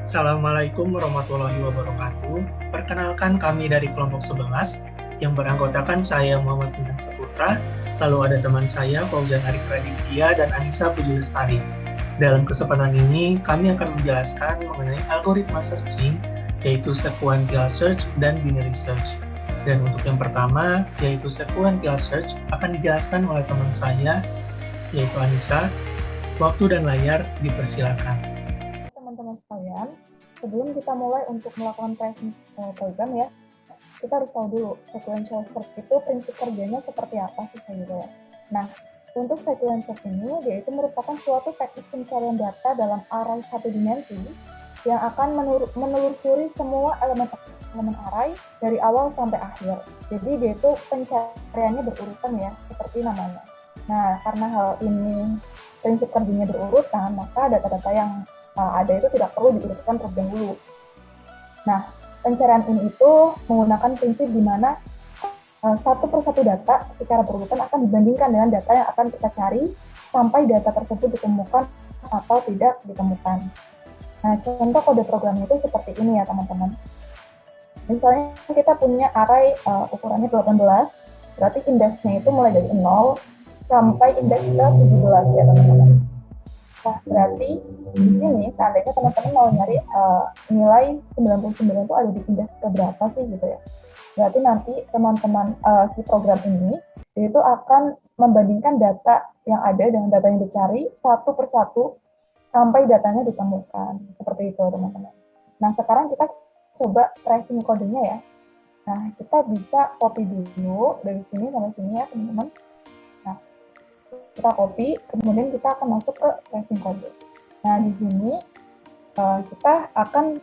Assalamualaikum warahmatullahi wabarakatuh. Perkenalkan kami dari kelompok 11 yang beranggotakan saya Muhammad Bintang Saputra, lalu ada teman saya Fauzan Arif Raditya dan Anissa Puji Lestari. Dalam kesempatan ini, kami akan menjelaskan mengenai algoritma searching, yaitu sequential search dan binary search. Dan untuk yang pertama, yaitu sequential search, akan dijelaskan oleh teman saya, yaitu Anissa. Waktu dan layar dipersilakan. Teman-teman sekalian, sebelum kita mulai untuk melakukan tracing program ya, kita harus tahu dulu sequential search itu prinsip kerjanya seperti apa sih gitu ya. Nah, untuk sequential search ini, dia itu merupakan suatu teknik pencarian data dalam array satu dimensi yang akan menelusuri semua elemen array dari awal sampai akhir. Jadi dia itu pencariannya berurutan ya, seperti namanya. Nah, karena hal ini prinsip kerjanya berurutan, maka data-data yang ada itu tidak perlu diurutkan terlebih dahulu. Nah, pencarian ini itu menggunakan prinsip di mana satu persatu data secara berurutan akan dibandingkan dengan data yang akan kita cari sampai data tersebut ditemukan atau tidak ditemukan. Nah, contoh kode programnya itu seperti ini ya teman-teman. Misalnya kita punya array ukurannya 18, berarti indeksnya itu mulai dari 0 sampai indeks ke 17 ya teman-teman. Nah, berarti di sini seandainya teman-teman mau nyari nilai 99 itu ada di indeks ke berapa sih gitu ya. Berarti nanti teman-teman si program ini itu akan membandingkan data yang ada dengan data yang dicari satu persatu sampai datanya ditemukan. Seperti itu teman-teman. Nah, sekarang kita coba tracing kodenya ya. Nah, kita bisa copy dulu dari sini sampai sini ya teman-teman. Nah, kita copy, kemudian kita akan masuk ke tracing kode. Nah, di sini kita akan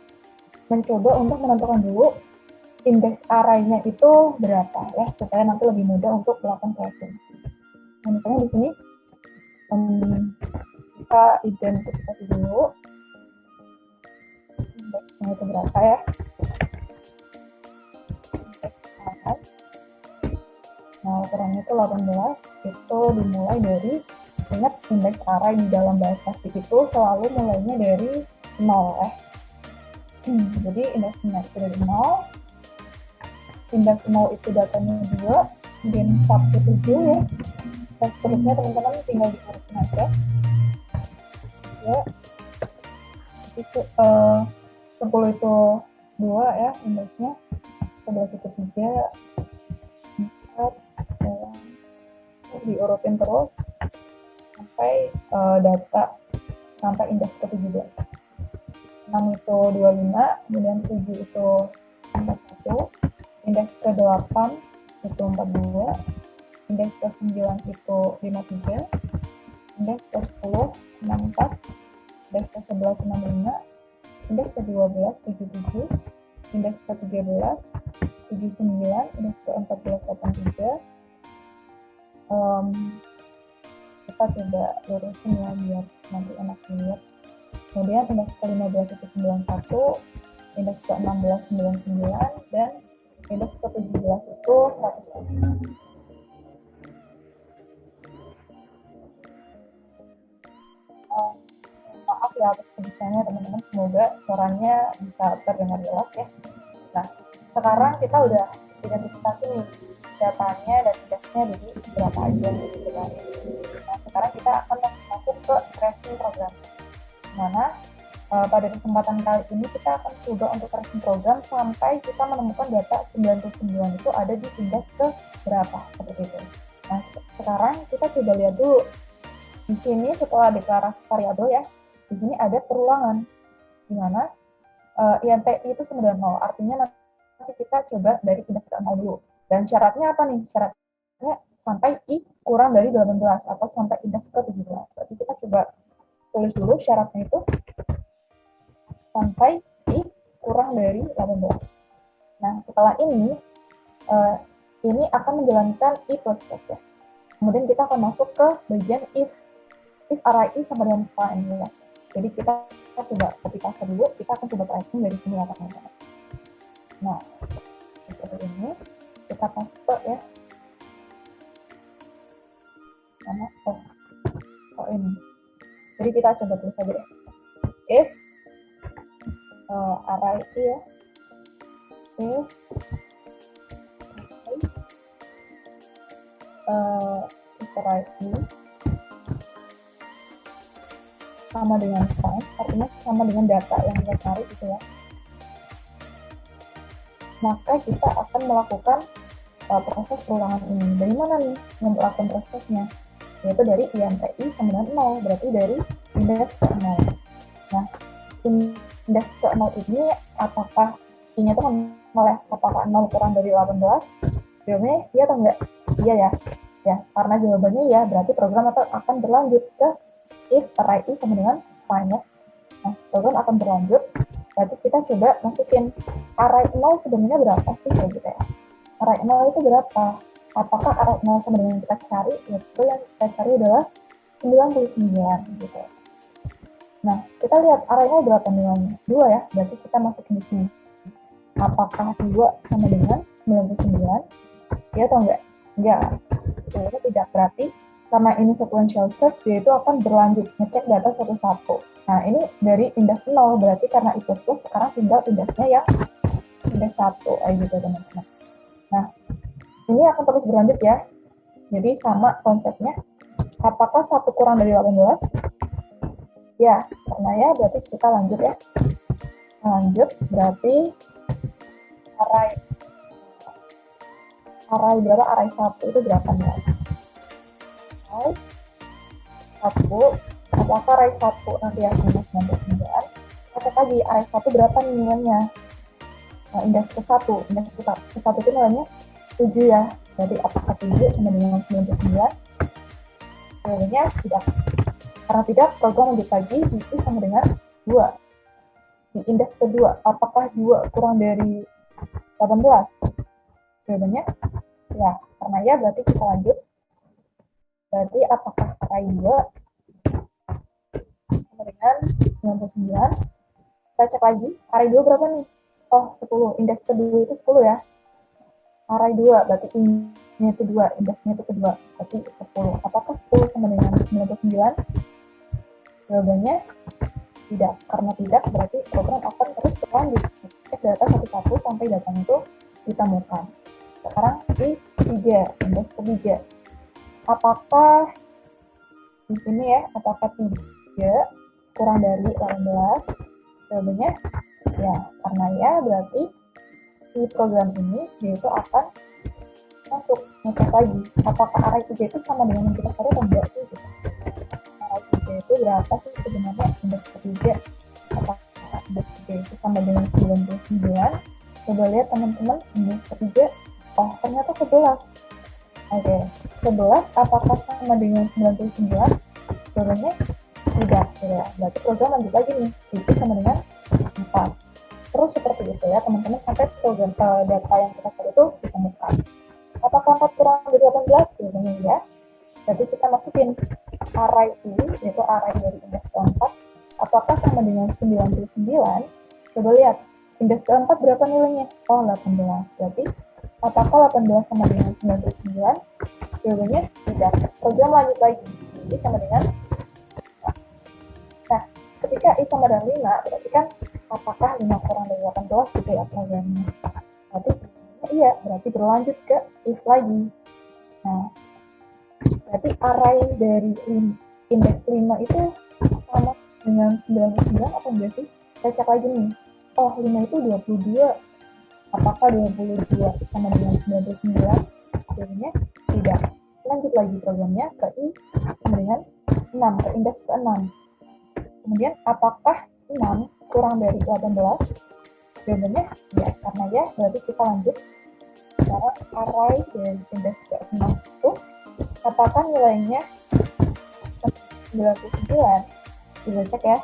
mencoba untuk menentukan dulu indeks array-nya itu berapa ya, supaya nanti lebih mudah untuk melakukan tracing. Nah, misalnya di sini kita identifikasi dulu indeksnya itu berapa ya. Nah, ukurannya itu 18, itu dimulai dari, ingat indeks array di dalam bahasa SQL itu selalu mulainya dari 0 ya. Jadi indeksnya itu dari 0, indeks 0 itu datanya 2, kemudian 7 ya. Dan seterusnya teman-teman tinggal diurutin aja. Ya. Jadi 10 itu 2 ya indeksnya, 11 itu 3, 4, terus diurutin terus sampai data sampai indeks ke 17. 6 itu 25, kemudian 7 itu 41, indeks ke 8 itu 42, indeks ke 9 itu 53, indeks ke 10 64, indeks ke 11 65, indeks ke 12 77, indeks ke 13 79, indeks ke 14 83. Kita coba lurusin ya biar nanti enak dilihat. Kemudian indeks ke 15 itu 91, indeks ke 16 99, dan indeks ke 17 itu 100. Maaf ya atas kebisaannya teman-teman, semoga suaranya bisa terdengar jelas ya. Nah, sekarang kita udah identifikasi nih datanya dan indeksnya jadi berapa aja gitu kan. Nah, sekarang kita akan masuk ke tracing program. Mana pada kesempatan kali ini kita akan coba untuk tracing program sampai kita menemukan data 99 itu ada di indeks ke berapa, seperti itu. Nah, sekarang kita coba lihat dulu. Di sini setelah deklarasi variabel ya, di sini ada perulangan, di mana INTI itu 90, artinya nanti kita coba dari indeks ke 0 dulu. Dan syaratnya apa nih? Syaratnya sampai I kurang dari 18 atau sampai indeks ke 17. Berarti kita coba tulis dulu syaratnya itu sampai I kurang dari 18. Nah, setelah ini akan menjalankan I++ ya. Kemudian kita akan masuk ke bagian if array I sama dengan fine ya. Jadi kita coba copy paste dulu, kita akan coba tracing dari sini ya teman-teman. Nah, seperti ini kita paste ya. Mana? Oh ini. Jadi kita coba tulis aja deh. If array I ya. Oke. Array I sama dengan find, artinya sama dengan data yang kita cari gitu ya. Maka kita akan melakukan proses perulangan ini. Dari mana nih yang melakukan prosesnya? Yaitu dari INTI sama dengan 0, berarti dari indeks ke 0. Nah, indeks ke 0 ini apakah I-nya itu oleh apakah 0 kurang dari 18? Jawabannya iya atau enggak? Iya ya. Ya, karena jawabannya iya, berarti program akan berlanjut ke if array I sama dengan find ya. Nah, program akan berlanjut. Berarti kita coba masukin array 0 sebenarnya berapa sih kayak gitu ya. Array 0 itu berapa? Apakah array 0 sama dengan yang kita cari? Yaitu yang kita cari adalah 99 gitu. Nah, kita lihat array 0 berapa nilainya? 2 ya, berarti kita masukin di sini. Apakah 2 sama dengan 99? Ya atau enggak? Enggak. Jawabannya tidak, berarti karena ini sequential search, dia itu akan berlanjut ngecek data satu-satu. Nah, ini dari indeks 0, berarti karena I++, sekarang tinggal indeksnya yang indeks 1, gitu teman-teman. Nah, ini akan terus berlanjut ya. Jadi sama konsepnya. Apakah 1 kurang dari 18? Ya, karena ya berarti kita lanjut ya. Lanjut, berarti array berapa? Array 1 itu berapa nih? Array 1, apakah array 1 nanti ya 99? Kita lagi array 1 berapa nih nilainya? Nah, indeks ke 1, indeks ke 1 itu nilainya 7 ya. Jadi apakah 7 sama dengan 99? Jawabannya tidak. Karena tidak, program lanjut lagi, itu sama dengan 2. Di indeks kedua, apakah 2 kurang dari 18? Jawabannya ya, karena ya berarti kita lanjut. Berarti apakah array 2 sama dengan 99? Kita cek lagi, array 2 berapa nih? Oh, 10. Indeks kedua itu 10 ya. Array 2, berarti I-nya itu 2, indeksnya itu kedua, berarti 10. Apakah 10 sama dengan 99? Jawabannya tidak. Karena tidak, berarti program akan terus berlanjut. Cek data satu-satu sampai datanya itu ditemukan. Sekarang I3, indeks ketiga. Apakah di sini ya, apakah 3 kurang dari 18? Jawabannya ya, karena ya berarti di program ini dia itu akan masuk ngecek lagi apakah array 3 itu sama dengan yang kita cari atau enggak sih gitu. Array 3 itu berapa sih sebenarnya indeks ketiga? Apakah indeks 3 itu sama dengan 99? Coba lihat teman-teman, indeks ketiga, oh ternyata 11. Oke, 11 apakah sama dengan 99? Jawabannya tidak, ya. Berarti program lanjut lagi nih, itu sama dengan 4. Terus seperti itu ya teman-teman sampai program data yang kita cari itu ditemukan. Apakah 4 kurang dari 18? Jawabannya ya. Jadi kita masukin array I, yaitu array dari indeks keempat. Apakah sama dengan 99? Coba lihat, indeks keempat berapa nilainya? Oh, 18. Berarti apakah 18 sama dengan 99? Jawabannya tidak. Program lanjut lagi. I sama dengan 5. Nah, ketika I sama dengan 5, berarti kan apakah 5 kurang dari 18 gitu ya programnya. Berarti iya, berarti berlanjut ke if lagi. Nah, berarti array dari indeks 5 itu sama dengan 99 atau enggak sih? Saya cek lagi nih. Oh, 5 itu 22. Apakah 22 sama dengan 99? Jawabannya tidak. Lanjut lagi programnya ke I sama dengan 6, ke indeks ke 6. Kemudian apakah 6 kurang dari 18? Jawabannya ya, karena ya berarti kita lanjut. Sekarang array dari indeks ke 6 itu apakah nilainya 99? Kita cek ya.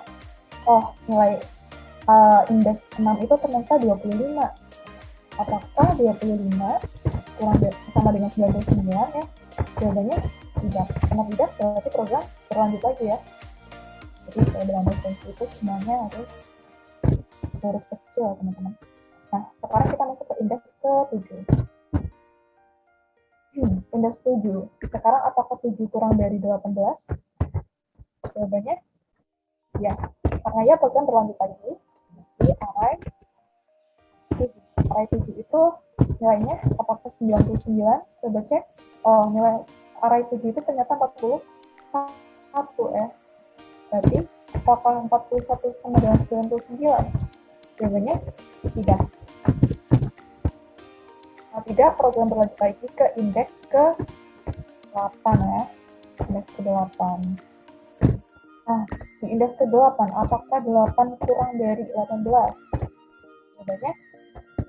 Oh, nilai indeks 6 itu ternyata 25. Apakah 25 kurang dari, sama dengan 99 ya? Jawabannya tidak. Karena tidak, berarti program berlanjut lagi ya. Jadi saya berlanjut itu semuanya harus huruf kecil teman-teman. Nah, sekarang kita masuk ke indeks ke-7. Indeks 7. Sekarang apakah 7 kurang dari 18? Jawabannya ya. Karena ya program berlanjut lagi. Jadi array 7. Array 7 itu nilainya apakah 99? Coba cek. Oh, nilai array 7 itu ternyata 41 ya. Berarti apakah 41 sama dengan 99? Jawabannya tidak. Nah, tidak, program berlanjut lagi ke indeks ke 8 ya. Indeks ke 8. Nah, di indeks ke 8, apakah 8 kurang dari 18? Jawabannya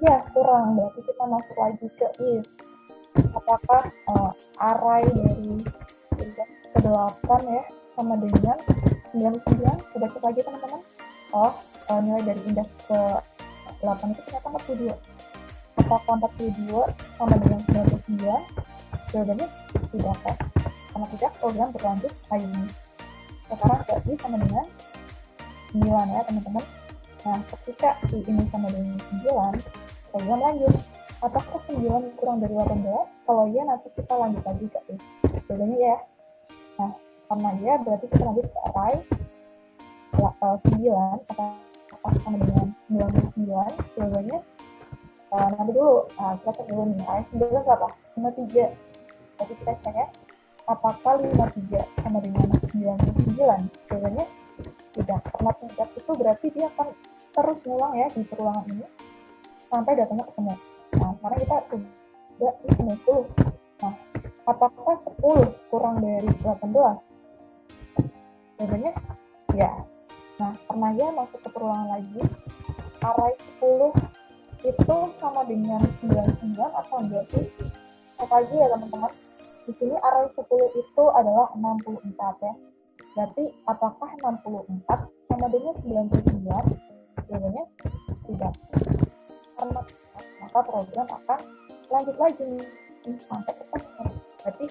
ya, kurang. Berarti kita masuk lagi ke if. Apakah array dari indeks ke 8 ya sama dengan 99? Coba cek lagi teman-teman. Nilai dari indeks ke 8 itu ternyata 42. Apakah 42 sama dengan 99? Jawabannya tidak ya. Karena tidak, program berlanjut lagi. Sekarang i sama dengan 9 ya teman-teman. Nah, ketika i ini sama dengan 9, program lanjut. Apakah 9 kurang dari 18? Kalau iya, nanti kita lanjut lagi ke i. Jawabannya ya. Nah, karena ya, berarti kita lanjut ke array 9. Apakah sama dengan 99? Jawabannya nanti dulu. Kita cek dulu nih. Array 9 berapa? 53. Jadi kita cek ya. Apakah 53 sama dengan 99? Jawabannya tidak. Karena tidak itu berarti dia akan terus ngulang ya di perulangan ini sampai datanya ketemu. Nah, sekarang kita coba i sama 10. Nah, apakah 10 kurang dari 18? Jawabannya ya. Nah, karena ya masuk ke perulangan lagi, array 10 itu sama dengan 99 atau enggak sih? Cek lagi ya teman-teman. Di sini array 10 itu adalah 64 ya. Berarti apakah 64 sama dengan 99? Jawabannya tidak. Karena maka program akan lanjut lagi sampai ketemu. Berarti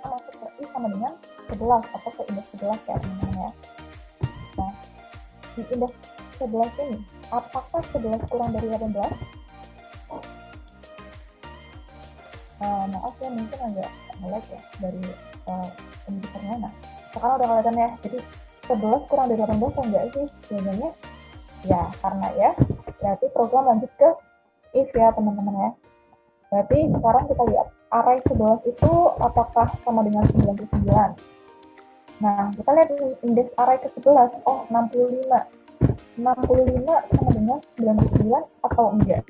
masuk ke i sama dengan 11 atau ke indeks 11 ya teman-teman ya. Nah, di indeks 11 ini, apakah 11 kurang dari 18? Maaf ya, mungkin agak nge-lag ya dari komputernya. Nah, sekarang udah kelihatan ya. Jadi 11 kurang dari 18 atau enggak sih? Jawabannya ya, karena ya. Berarti program lanjut ke if ya teman-teman ya. Berarti sekarang kita lihat array 11 itu apakah sama dengan 99? Nah, kita lihat nih indeks array ke-11. Oh, 65. 65 sama dengan 99 atau enggak?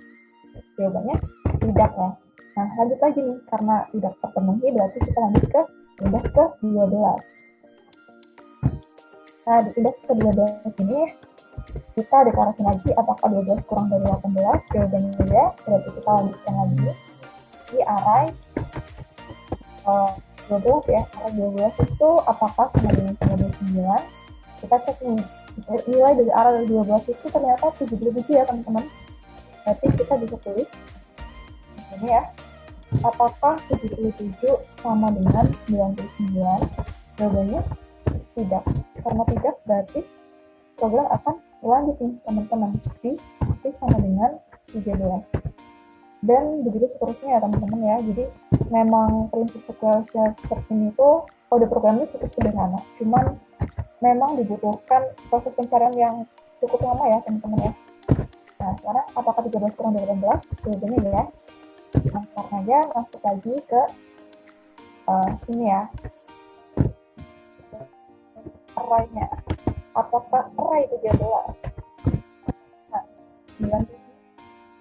Jawabannya tidak ya. Nah, lanjut lagi nih, karena tidak terpenuhi, berarti kita lanjut ke indeks ke-12. Nah, di indeks ke-12 ini, kita deklarasi lagi apakah 12 kurang dari 18, jawabannya ya, berarti kita lanjutkan lagi di array 12 ya. Array 12 itu apakah sama dengan 99? Kita cek nih, nilai dari array 12 itu ternyata 77 ya teman-teman. Berarti kita bisa tulis ini ya, apakah 77 sama dengan 99? Jawabannya tidak. Karena tidak, berarti program akan lanjut nih teman-teman di sama dengan 13. Dan begitu seterusnya ya teman-teman ya. Jadi memang prinsip sequential searching itu kode programnya cukup sederhana. Cuman memang dibutuhkan proses pencarian yang cukup lama ya teman-teman ya. Nah, sekarang apakah 13 kurang dari 18? Jawabannya ya. Nah, karena ya masuk lagi ke sini ya. Array-nya. Apakah array 13? Nah, 9.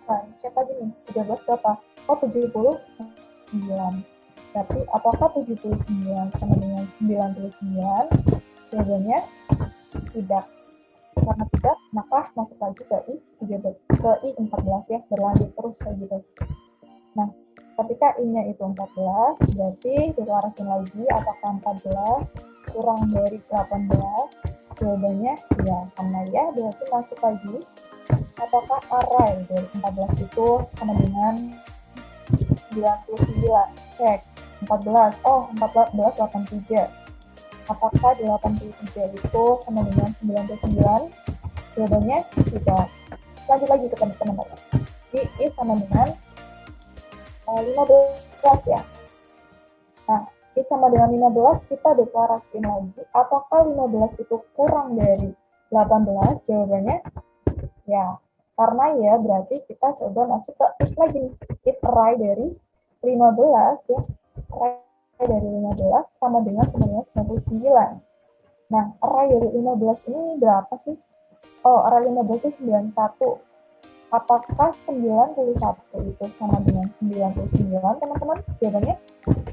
Nah, cek lagi nih, 13 berapa? Oh, 79. Berarti apakah 79 sama dengan 99? Jawabannya tidak. Karena tidak, maka masuk lagi ke i14 ya, berlanjut terus kayak gitu. Nah, ketika i-nya itu 14, berarti deklarasi lagi apakah 14 kurang dari 18? Jawabannya ya, karena ya, berarti masuk lagi apakah array dari 14 itu sama dengan 99? Cek 14. Oh, 14 83. Apakah 83 itu sama dengan 99? Jawabannya tidak. Lanjut lagi ke teman-teman. Jadi i sama dengan 15 ya. Nah, i sama dengan 15 kita deklarasiin lagi. Apakah 15 itu kurang dari 18? Jawabannya ya. Karena ya berarti kita coba masuk ke if lagi nih. If array dari 15 ya. Array dari 15 sama dengan 99. Nah, array dari 15 ini berapa sih? Oh, array 15 itu 91. Apakah 91 itu sama dengan 99, teman-teman? Jawabannya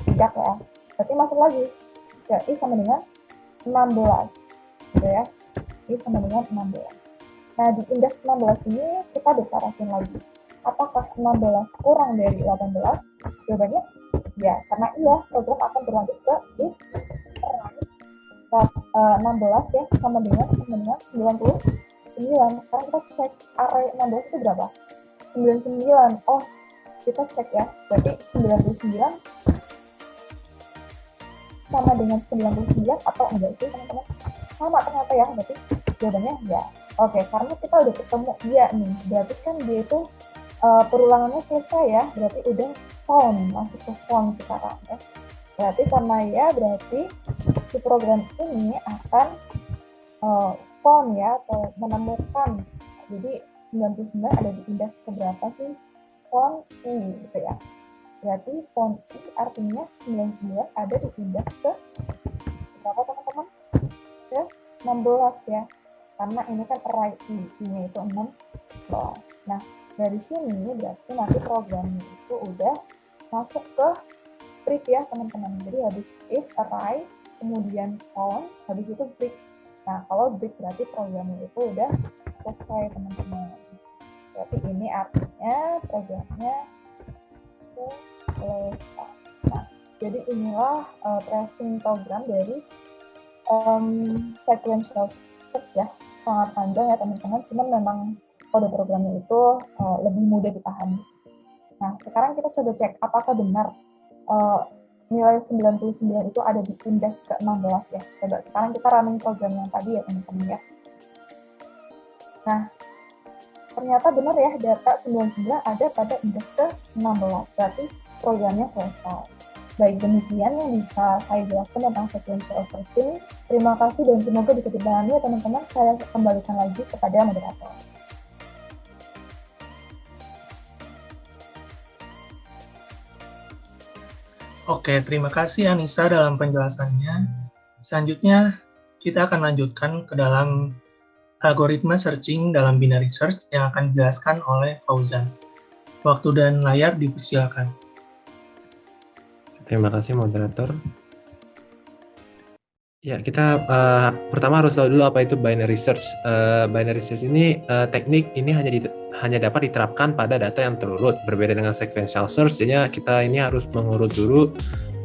tidak ya. Berarti masuk lagi. Berarti sama dengan 16. Gitu ya. Ini sama dengan 16. Nah, di indeks 16 ini kita deklarasiin lagi. Apakah 16 kurang dari 18? Jawabannya ya, karena iya, program akan berlanjut ke if 16 ya, sama dengan 99. Sekarang kita cek array 16 itu berapa? 99. Oh, kita cek ya. Berarti 99 sama dengan 99 atau enggak sih, teman-teman? Sama ternyata ya, berarti jawabannya ya. Oke, karena kita udah ketemu ya nih, berarti kan dia itu perulangannya selesai ya, berarti udah found, masuk ke found sekarang ya. Berarti karena ya, berarti si program ini akan found ya, atau menemukan. Jadi 99 ada di indeks keberapa sih? Found I gitu ya. Berarti found I artinya 99 ada di indeks ke berapa, teman-teman? Ke 16 ya. Karena ini kan array I-nya itu 6. Nah, dari sini berarti nanti programnya itu udah masuk ke break ya, teman-teman. Jadi habis if array, kemudian found, habis itu break. Nah, kalau break berarti programnya itu udah selesai, teman-teman. Berarti ini artinya programnya selesai. Nah, jadi inilah tracing program dari sequential search ya. Sangat panjang ya, teman-teman. Cuman memang kode programnya itu lebih mudah dipahami. Nah, sekarang kita coba cek apakah benar nilai 99 itu ada di indeks ke-16 ya. Coba sekarang kita running program yang tadi ya, teman-teman ya. Nah, ternyata benar ya, data 99 ada pada indeks ke-16. Berarti programnya selesai. Baik, demikian yang bisa saya jelaskan tentang sequential searching. Terima kasih dan semoga bisa dipahami ya, teman-teman. Saya kembalikan lagi kepada moderator. Oke, terima kasih Anissa dalam penjelasannya. Selanjutnya, kita akan lanjutkan ke dalam algoritma searching dalam binary search yang akan dijelaskan oleh Fauzan. Waktu dan layar dipersilakan. Terima kasih moderator. Ya, kita pertama harus tahu dulu apa itu binary search. Binary search ini teknik ini hanya dapat diterapkan pada data yang terurut. Berbeda dengan sequential search, jadi kita ini harus mengurut dulu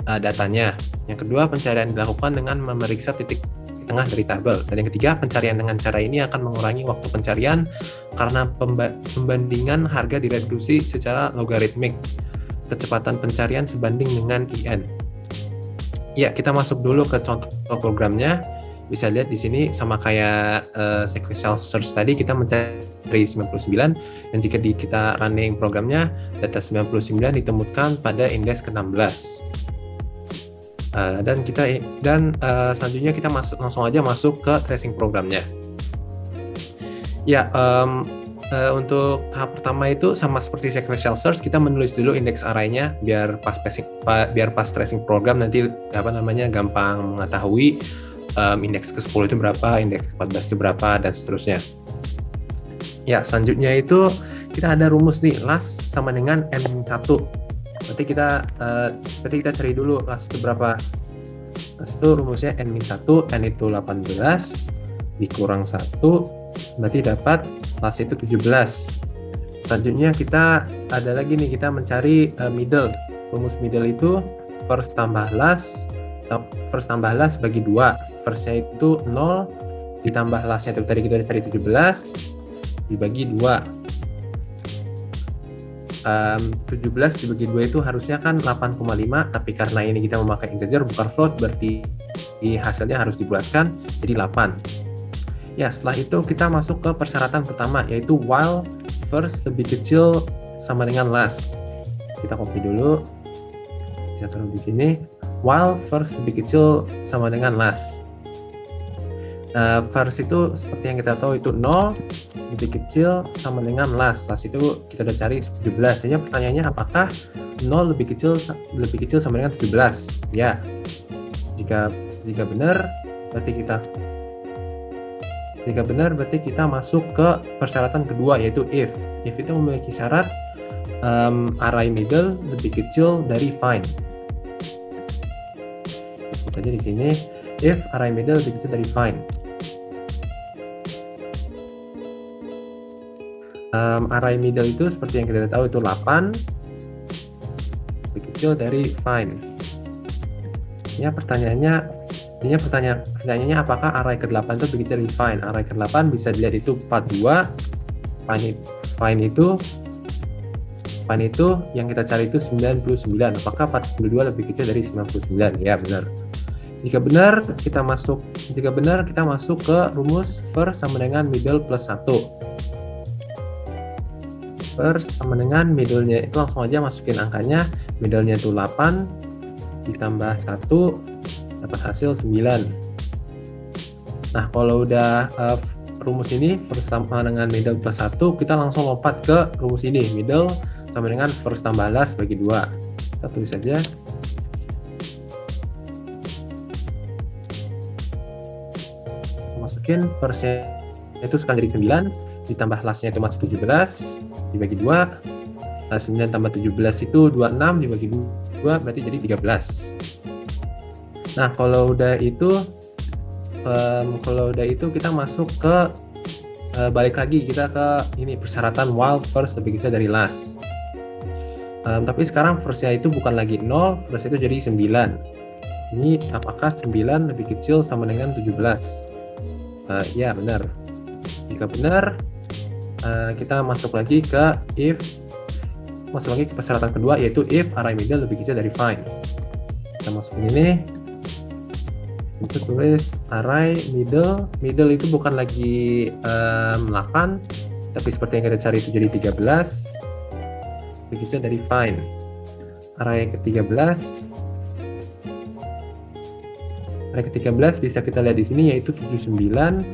datanya. Yang kedua, pencarian dilakukan dengan memeriksa titik di tengah dari tabel. Dan yang ketiga, pencarian dengan cara ini akan mengurangi waktu pencarian karena pembandingan harga direduksi secara logaritmik. Kecepatan pencarian sebanding dengan IN. Ya, kita masuk dulu ke contoh programnya. Bisa lihat di sini sama kayak sequential search tadi, kita mencari 99, dan jika kita running programnya, data 99 ditemukan pada indeks ke-16. Dan selanjutnya kita langsung aja masuk ke tracing programnya. Ya, untuk tahap pertama itu sama seperti sequential search, kita menulis dulu indeks array-nya biar pas tracing program nanti gampang mengetahui indeks ke-10 itu berapa, indeks ke-14 itu berapa, dan seterusnya. Ya, selanjutnya itu kita ada rumus nih, last sama dengan n-1. Berarti kita cari dulu last itu berapa. Last itu rumusnya n-1, n itu 18 dikurang 1, berarti dapat last itu 17. Selanjutnya kita ada lagi nih, kita mencari middle. Rumus middle itu first tambah last bagi 2. Firstnya itu 0 ditambah lastnya itu tadi kita cari 17 dibagi 2. 17 dibagi 2 itu harusnya kan 8,5, tapi karena ini kita memakai integer bukan float, berarti hasilnya harus dibulatkan jadi 8. Ya, setelah itu kita masuk ke persyaratan pertama, yaitu while first lebih kecil sama dengan last. Kita copy dulu, kita taruh di sini. While first lebih kecil sama dengan last. First itu seperti yang kita tahu itu 0 lebih kecil sama dengan last. Last itu kita udah cari 17. Jadi pertanyaannya apakah 0 lebih kecil sama dengan 17? Ya. Jika benar berarti kita masuk ke persyaratan kedua, yaitu if. If itu memiliki syarat array middle lebih kecil dari find. Sebut aja di sini if array middle lebih kecil dari find. Array middle itu seperti yang kita tahu itu 8 lebih kecil dari find. Pertanyaannya apakah array ke-8 itu lebih kecil dari find? Array ke-8 bisa dilihat itu 42. Find itu yang kita cari itu 99. Apakah 42 lebih kecil dari 99? Ya, benar. Jika benar kita masuk ke rumus first sama dengan middle plus 1. First sama dengan middle-nya itu langsung aja masukin angkanya. Middle-nya itu 8 ditambah 1 dapat hasil 9. Nah, kalau udah rumus ini first sama dengan middle plus 1, kita langsung lompat ke rumus ini, middle sama dengan first tambah last bagi 2. Kita tulis saja. Masukin first-nya itu sekarang jadi 9 ditambah last-nya itu masih 17 dibagi 2. 9 tambah 17 itu 26 dibagi 2 berarti jadi 13. Nah, kalau udah itu kita masuk ke balik lagi kita ke ini persyaratan while first lebih kecil dari last. Tapi sekarang first-nya itu bukan lagi 0, first itu jadi 9. Ini apakah 9 lebih kecil sama dengan 17? Ya, benar. Jika benar, kita masuk lagi ke persyaratan kedua, yaitu if array middle lebih kecil dari find. Kita masukin ini, kita tulis array middle itu bukan lagi 8, tapi seperti yang kita cari itu jadi 13 lebih kecil dari find. Array ke-13 bisa kita lihat di sini, yaitu 79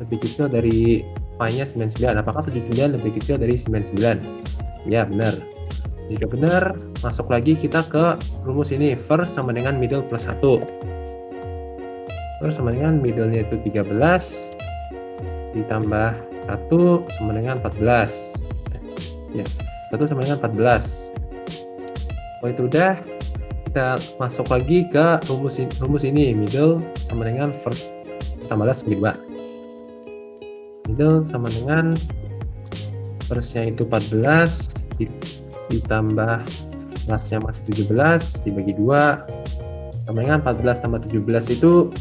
lebih kecil dari find-nya 99. Apakah 79 lebih kecil dari 99? Ya, benar. Jika benar, masuk lagi kita ke rumus ini, first sama dengan middle plus 1. First sama dengan middle-nya itu 13 ditambah 1 sama dengan 14. Ya, 1 sama dengan 14. Oh, itu udah. Kita masuk lagi ke rumus ini, middle sama dengan first tambah last bagi 2. Middle sama dengan first-nya itu 14 ditambah last-nya masih 17 dibagi 2 sama dengan 14 tambah 17 itu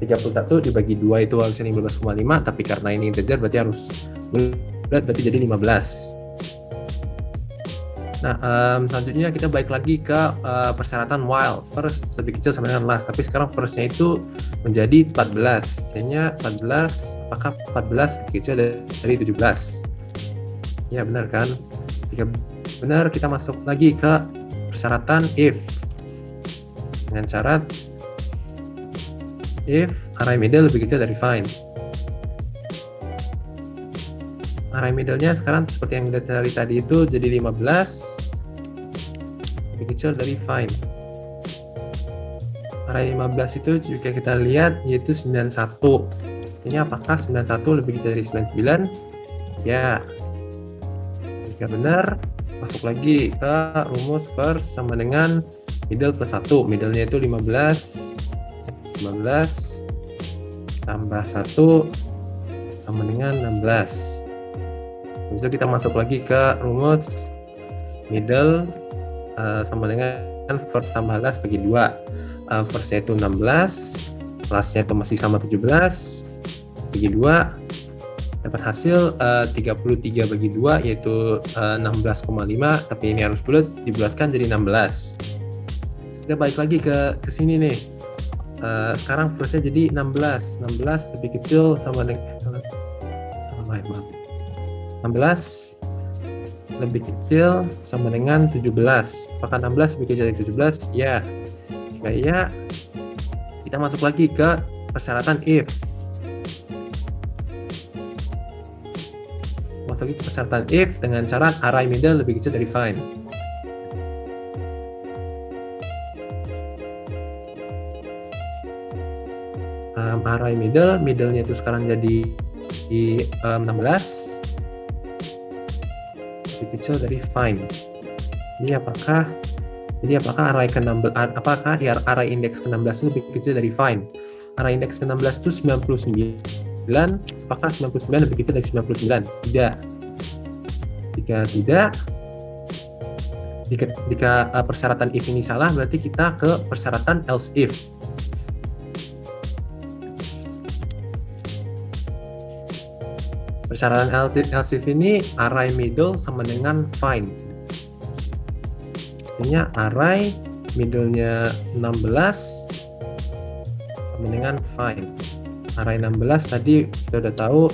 31 dibagi 2 itu harusnya 15,5, tapi karena ini integer berarti harus bulat, berarti jadi 15. Nah, selanjutnya kita balik lagi ke persyaratan while first lebih kecil sama dengan last, tapi sekarang first-nya itu menjadi 14. Jadinya 14, apakah 14 lebih kecil dari 17? Ya, benar kan? Jika benar, kita masuk lagi ke persyaratan if dengan syarat if array middle lebih kecil dari find. Array middle-nya sekarang seperti yang kita cari tadi itu jadi 15 lebih kecil dari find. Array 15 itu juga kita lihat yaitu 91. Ini apakah 91 lebih kecil dari 99? Ya. Jika benar, masuk lagi ke rumus first sama dengan middle plus 1. Middle-nya itu 15 tambah 1 sama dengan 16. Habis itu kita masuk lagi ke rumus middle sama dengan first tambah last bagi 2. First-nya itu 16, last-nya itu masih sama 17, bagi 2 dapat hasil 33 bagi 2 yaitu 16,5, tapi ini harus bulat, dibulatkan jadi 16. Kita balik lagi ke sini nih. Sekarang first-nya jadi 16 lebih kecil sama dengan 16 lebih kecil sama dengan 17. Apakah 16 lebih kecil dari 17? Ya. Jika iya, kita masuk lagi ke persyaratan if. Waktu itu persyaratan if dengan syarat array middle lebih kecil dari find. Array middle-nya itu sekarang jadi 16 lebih kecil dari find. Jadi apakah array ke-16 apakah array indeks ke-16 lebih kecil dari find? Array indeks ke-16 itu 99. Apakah 99 lebih kecil dari 99? Tidak. Jika tidak, jika persyaratan if ini salah, berarti kita ke persyaratan else if. Persyaratan else if ini array middle sama dengan find. Artinya array middle-nya 16 sama dengan find. Array 16 tadi kita udah tahu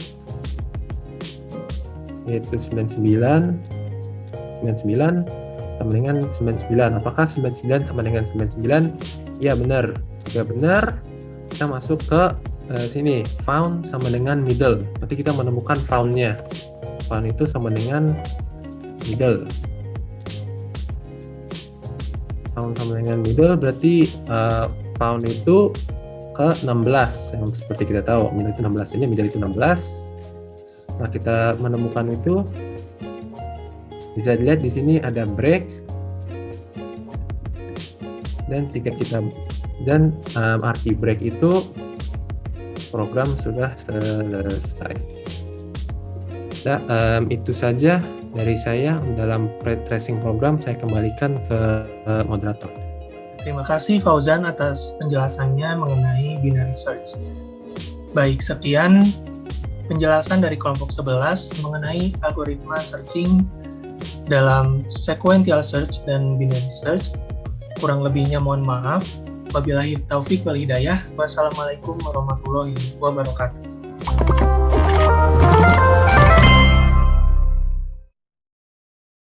yaitu 99 sama dengan 99. Apakah 99 sama dengan 99? Ya benar. Jika benar, kita masuk ke sini found sama dengan middle. Berarti kita menemukan found-nya. Found itu sama dengan middle. Found sama dengan middle berarti found itu ke 16 yang seperti kita tahu middle itu 16 ini middle itu 16. Nah, kita menemukan itu bisa dilihat di sini ada break dan jika kita arti break itu program sudah selesai. Nah, itu saja dari saya dalam pre-tracing program. Saya kembalikan ke moderator. Terima kasih Fauzan atas penjelasannya mengenai binary search. Baik, sekian penjelasan dari kelompok 11 mengenai algoritma searching dalam sequential search dan binary search. Kurang lebihnya mohon maaf. Wabillahi taufik wal hidayah. Wassalamualaikum warahmatullahi wabarakatuh.